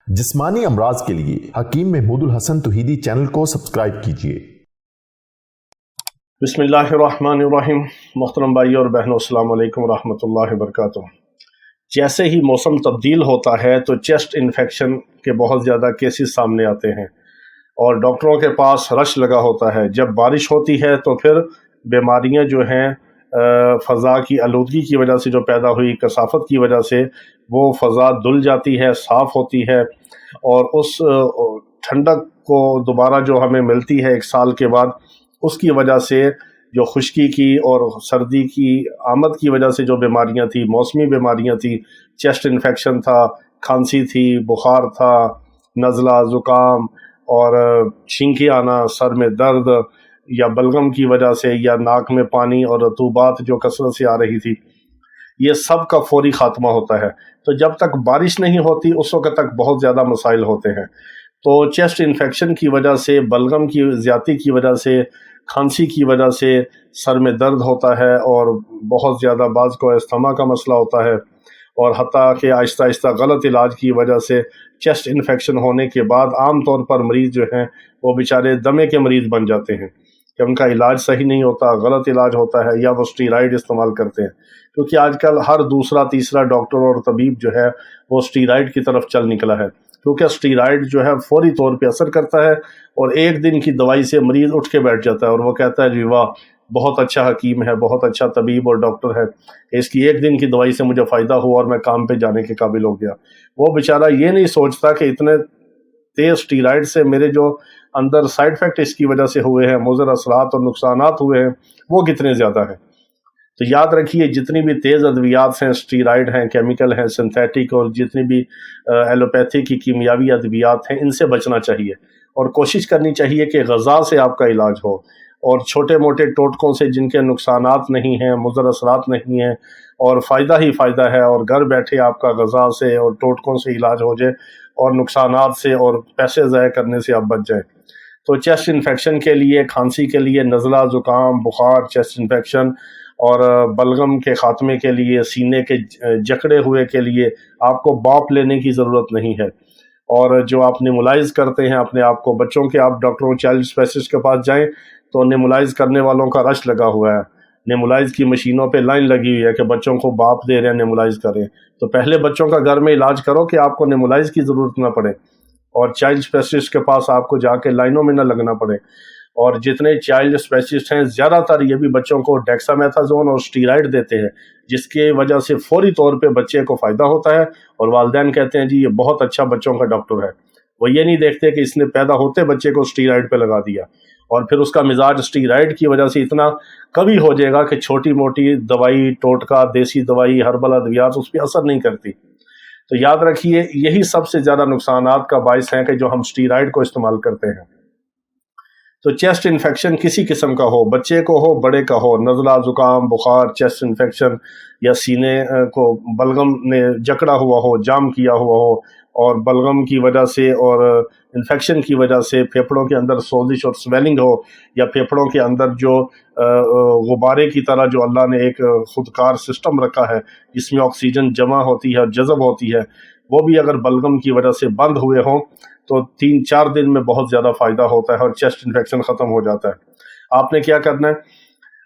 जिस्मानी अमराज के लिए हकीम महमूदुल हसन तौहीदी चैनल को सब्सक्राइब कीजिए। बिस्मिल्लाहिर्रहमानिर्रहीम। मोहतरम भाई और बहनों, अस्सलाम वालेकुम रहमतुल्लाहि व बरकातुहू। जैसे ही मौसम तब्दील होता है तो चेस्ट इन्फेक्शन के बहुत ज़्यादा केसेस सामने आते हैं और डॉक्टरों के पास रश लगा होता है। जब बारिश होती है तो फिर बीमारियां जो हैं फ़ज़ा की आलूदगी की वजह से जो पैदा हुई कसाफत की वजह से वो फ़ज़ा धुल जाती है, साफ़ होती है और उस ठंडक को दोबारा जो हमें मिलती है एक साल के बाद, उसकी वजह से जो खुश्की की और सर्दी की आमद की वजह से जो बीमारियां थी, मौसमी बीमारियां थी, चेस्ट इन्फेक्शन था, खांसी थी, बुखार था, नज़ला, ज़ुकाम और छींके आना, सर में दर्द या बलगम की वजह से या नाक में पानी और रतूबात जो कसरत से आ रही थी, ये सब का फौरी ख़ात्मा होता है। तो जब तक बारिश नहीं होती उस वक्त तक बहुत ज़्यादा मसाइल होते हैं। तो चेस्ट इन्फेक्शन की वजह से, बलगम की ज़्यादती की वजह से, खांसी की वजह से सर में दर्द होता है और बहुत ज़्यादा बाज़ को अस्थमा का मसला होता है और हत्ता कि आहिस्ता आहिस्ता गलत इलाज की वजह से चेस्ट इन्फेक्शन होने के बाद आम तौर पर मरीज़ जो हैं वो बेचारे दमे के मरीज़ बन जाते हैं कि उनका इलाज सही नहीं होता, गलत इलाज होता है या वो स्टीराइड इस्तेमाल करते हैं। क्योंकि आजकल हर दूसरा तीसरा डॉक्टर और तबीब जो है वो स्टीराइड की तरफ चल निकला है, क्योंकि स्टीराइड जो है फौरी तौर पे असर करता है और एक दिन की दवाई से मरीज़ उठ के बैठ जाता है और वो कहता है जी वाह, बहुत अच्छा हकीम है, बहुत अच्छा तबीब और डॉक्टर है, इसकी एक दिन की दवाई से मुझे फ़ायदा हुआ और मैं काम पे जाने के काबिल हो गया। वो बेचारा ये नहीं सोचता कि इतने तेज़ स्टीराइड से मेरे जो अंदर साइड इफ़ेक्ट इसकी वजह से हुए हैं, मुज़र असरात और नुकसानात हुए हैं, वो कितने ज़्यादा हैं। तो याद रखिए, जितनी भी तेज़ अद्वियात हैं, स्टीराइड हैं, केमिकल हैं, सिंथेटिक और जितनी भी एलोपैथी की कीमियावी अद्वियात हैं, इनसे बचना चाहिए और कोशिश करनी चाहिए कि ग़ज़ा से आपका इलाज हो और छोटे मोटे टोटकों से जिनके नुकसानात नहीं हैं, मुज़र असरात नहीं हैं और फ़ायदा ही फ़ायदा है और घर बैठे आपका ग़ज़ा से और टोटकों से इलाज हो जाए और नुकसानात से और पैसे ज़ाया करने से आप बच जाएँ। तो चेस्ट इन्फेक्शन के लिए, खांसी के लिए, नज़ला, ज़ुकाम, बुखार, चेस्ट इन्फेक्शन और बलगम के ख़ात्मे के लिए, सीने के जकड़े हुए के लिए आपको बाप लेने की ज़रूरत नहीं है। और जो आप नेबुलाइज़ करते हैं अपने आप को, बच्चों के आप डॉक्टरों, चाइल्ड स्पेशलिस्ट के पास जाएं तो नेबुलाइज़ करने वालों का रश लगा हुआ है। नेबुलाइज़ की मशीनों पे लाइन लगी हुई है कि बच्चों को बाप दे रहे हैं, नेबुलाइज़ करें। तो पहले बच्चों का घर में इलाज करो कि आपको नेबुलाइज़ की ज़रूरत ना पड़े और चाइल्ड स्पेशलिस्ट के पास आपको जाके लाइनों में ना लगना पड़े। और जितने चाइल्ड स्पेशलिस्ट हैं ज़्यादातर ये भी बच्चों को डेक्सामेथाजोन और स्टीराइड देते हैं, जिसके वजह से फौरी तौर पे बच्चे को फ़ायदा होता है और वालिदैन कहते हैं जी ये बहुत अच्छा बच्चों का डॉक्टर है। वो ये नहीं देखते कि इसने पैदा होते बच्चे को स्टीराइड पे लगा दिया और फिर उसका मिजाज स्टीराइड की वजह से इतना कभी हो जाएगा कि छोटी मोटी दवाई, टोटका, देसी दवाई, हर्बल अद्वियात उस पर असर नहीं करती। तो याद रखिए, यही सबसे ज़्यादा नुकसानात का बायस है कि जो हम स्टीराइड को इस्तेमाल करते हैं। तो चेस्ट इन्फेक्शन किसी किस्म का हो, बच्चे को हो, बड़े का हो, नज़ला, ज़ुकाम, बुखार, चेस्ट इन्फेक्शन या सीने को बलगम ने जकड़ा हुआ हो, जाम किया हुआ हो और बलगम की वजह से और इन्फेक्शन की वजह से फेफड़ों के अंदर सोजिश और स्वेलिंग हो या फेफड़ों के अंदर जो गुब्बारे की तरह जो अल्लाह ने एक खुदकार सिस्टम रखा है जिसमें ऑक्सीजन जमा होती है और जज़ब होती है, वो भी अगर बलगम की वजह से बंद हुए हों तो 3-4 दिन में बहुत ज़्यादा फ़ायदा होता है और चेस्ट इन्फेक्शन ख़त्म हो जाता है। आपने क्या करना है,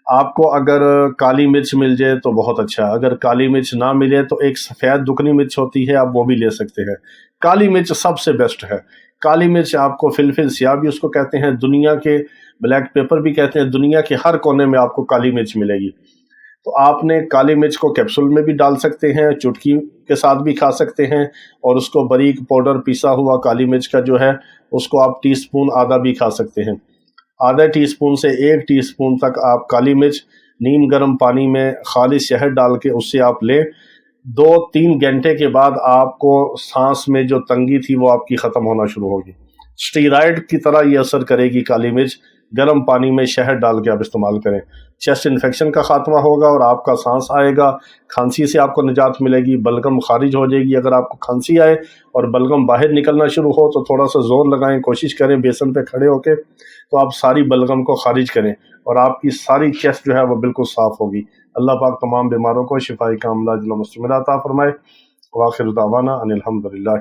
आपको अगर काली मिर्च मिल जाए तो बहुत अच्छा है, अगर काली मिर्च ना मिले तो एक सफ़ेद दुकनी मिर्च होती है, आप वो भी ले सकते हैं। काली मिर्च सबसे बेस्ट है। काली मिर्च आपको फिलफिल स्याह भी उसको कहते हैं, दुनिया के ब्लैक पेपर भी कहते हैं, दुनिया के हर कोने में आपको काली मिर्च मिलेगी। तो आपने काली मिर्च को कैप्सूल में भी डाल सकते हैं, चुटकी के साथ भी खा सकते हैं और उसको बारीक पाउडर पिसा हुआ काली मिर्च का जो है उसको आप टीस्पून आधा भी खा सकते हैं। आधा टीस्पून से 1 टीस्पून तक आप काली मिर्च नीम गर्म पानी में खालिस शहद डाल के उससे आप लें। 2-3 घंटे के बाद आपको सांस में जो तंगी थी वो आपकी ख़त्म होना शुरू होगी। स्टीराइड की तरह ये असर करेगी काली मिर्च। गर्म पानी में शहद डाल के आप इस्तेमाल करें, चेस्ट इन्फेक्शन का ख़ात्मा होगा और आपका सांस आएगा, खांसी से आपको निजात मिलेगी, बलगम खारिज हो जाएगी। अगर आपको खांसी आए और बलगम बाहर निकलना शुरू हो तो थोड़ा सा ज़ोर लगाएं, कोशिश करें बेसन पे खड़े होके, तो आप सारी बलगम को खारिज करें और आपकी सारी चेस्ट जो है वो बिल्कुल साफ़ होगी। अल्लाह पाक तमाम बीमारों को शिफाई कामिला अता फरमाए। व आखिर दावाना अनिल हम्दुलिल्लाह।